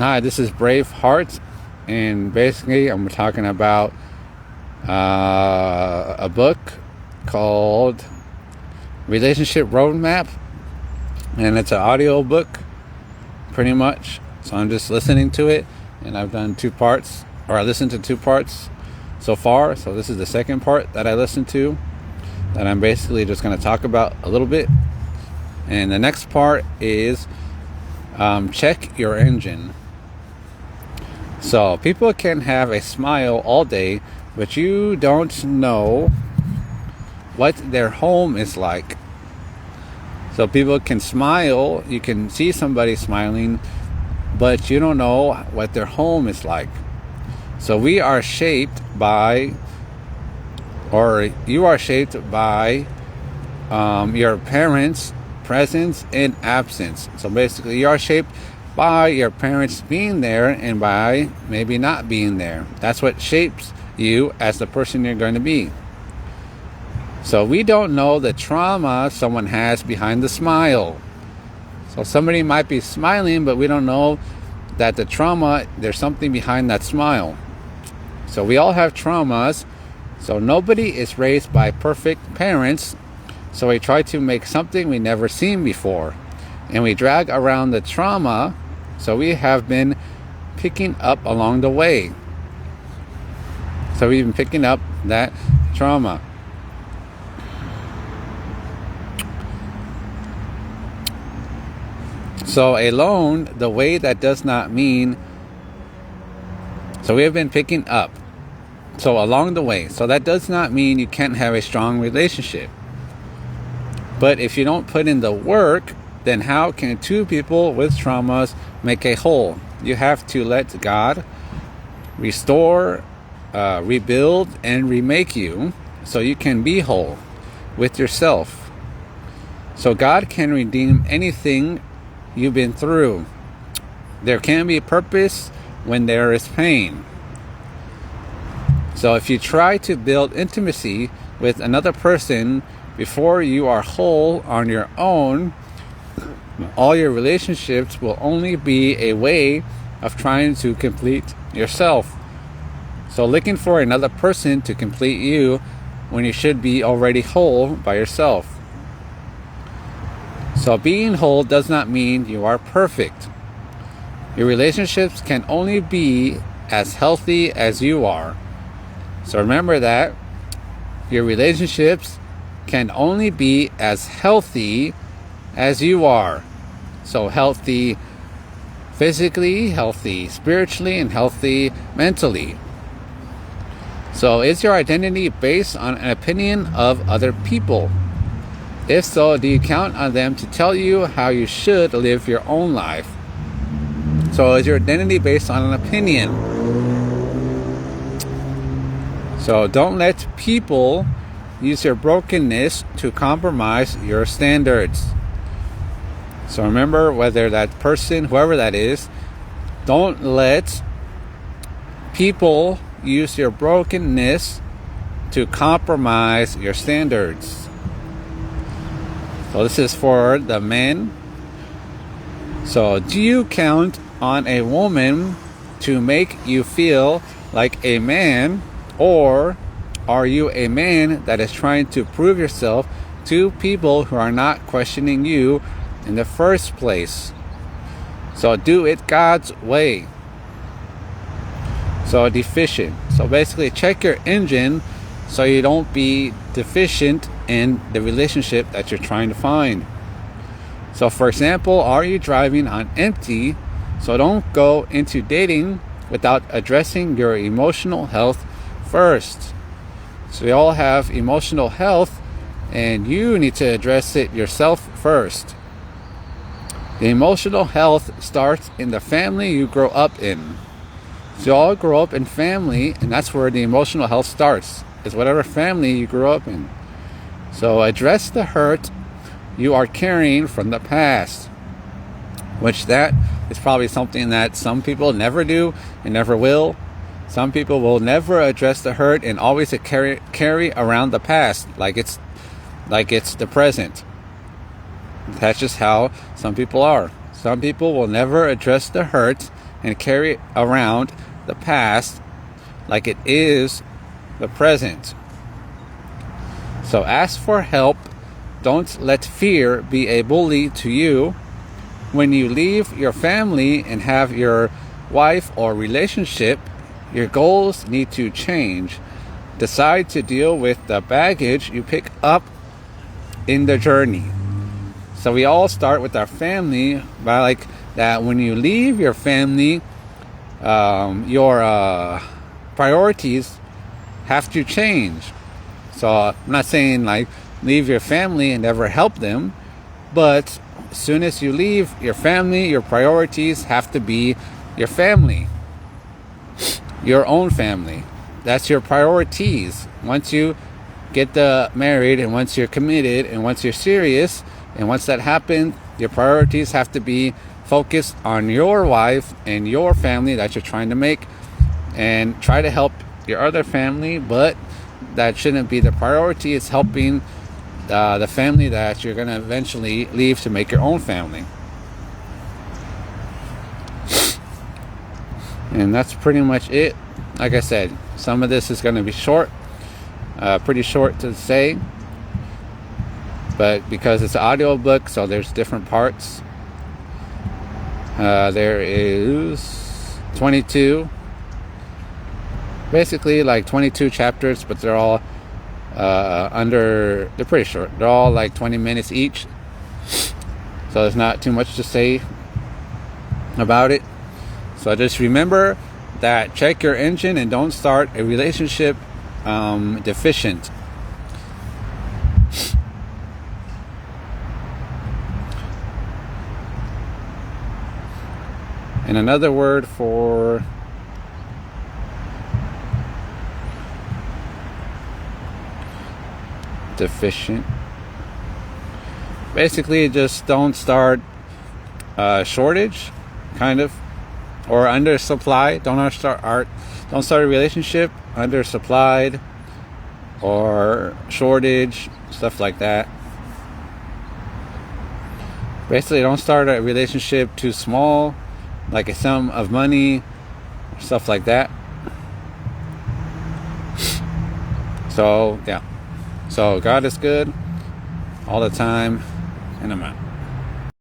Hi, this is Brave Heart, and basically I'm talking about a book called Relationship Roadmap, and it's an audio book, pretty much. So I'm just listening to it, and I've done 2 parts, or I listened to 2 parts so far. So this is the second part that I listened to, that I'm basically just going to talk about a little bit. And the next part is check your engine. So people can have a smile all day, but you don't know what their home is like. So people can smile, you can see somebody smiling, but you don't know what their home is like. So we are shaped by, or you are shaped by your parents' presence and absence. So basically you are shaped by your parents being there and by maybe not being there. That's what shapes you as the person you're going to be. So we don't know the trauma someone has behind the smile. So somebody might be smiling, but we don't know that the trauma, there's something behind that smile. So we all have traumas. So nobody is raised by perfect parents. So we try to make something we never seen before, and we drag around the trauma. So we have been picking up along the way. So we've been picking up that trauma. So alone, the way that does not mean. So we have been picking up. So along the way. So that does not mean you can't have a strong relationship. But if you don't put in the work, then how can 2 people with traumas make a whole? You have to let God restore, rebuild, and remake you so you can be whole with yourself. So God can redeem anything you've been through. There can be purpose when there is pain. So if you try to build intimacy with another person before you are whole on your own, all your relationships will only be a way of trying to complete yourself. So looking for another person to complete you when you should be already whole by yourself. So being whole does not mean you are perfect. Your relationships can only be as healthy as you are. So remember that your relationships can only be as healthy as you are. So healthy physically, healthy spiritually, and healthy mentally. So is your identity based on an opinion of other people? If so, do you count on them to tell you how you should live your own life? So is your identity based on an opinion? So don't let people use your brokenness to compromise your standards. So remember, whether that person, whoever that is, don't let people use your brokenness to compromise your standards. So this is for the men. So do you count on a woman to make you feel like a man, or are you a man that is trying to prove yourself to people who are not questioning you in the first place? So do it God's way. So deficient. So basically check your engine so you don't be deficient in the relationship that you're trying to find. So for example, are you driving on empty? So don't go into dating without addressing your emotional health first. So we all have emotional health, and you need to address it yourself first. The emotional health starts in the family you grow up in. So you all grow up in family, and that's where the emotional health starts, is whatever family you grew up in. So address the hurt you are carrying from the past, which that is probably something that some people never do and never will. Some people will never address the hurt and always carry around the past like it's the present. That's just how some people are. Some people will never address the hurt and carry around the past like it is the present. So ask for help. Don't let fear be a bully to you. When you leave your family and have your wife or relationship, your goals need to change. Decide to deal with the baggage you pick up in the journey. So we all start with our family, by like that when you leave your family, your priorities have to change. So I'm not saying like leave your family and never help them, but as soon as you leave your family, your priorities have to be your family, your own family. That's your priorities. Once you get married, and once you're committed, and once you're serious, and once that happens, your priorities have to be focused on your wife and your family that you're trying to make, and try to help your other family, but that shouldn't be the priority. It's helping the family that you're going to eventually leave to make your own family. And that's pretty much it. Like I said, some of this is going to be short, pretty short to say, but because it's an audio book, so there's different parts. There is 22, basically like 22 chapters, but they're all they're pretty short. They're all like 20 minutes each, so there's not too much to say about it. So just remember that check your engine and don't start a relationship deficient. And another word for deficient, basically just don't start shortage, kind of, or undersupply. Don't start a relationship undersupplied or shortage, stuff like that. Basically, don't start a relationship too small, like a sum of money, stuff like that. So yeah, so God is good all the time, and I'm out.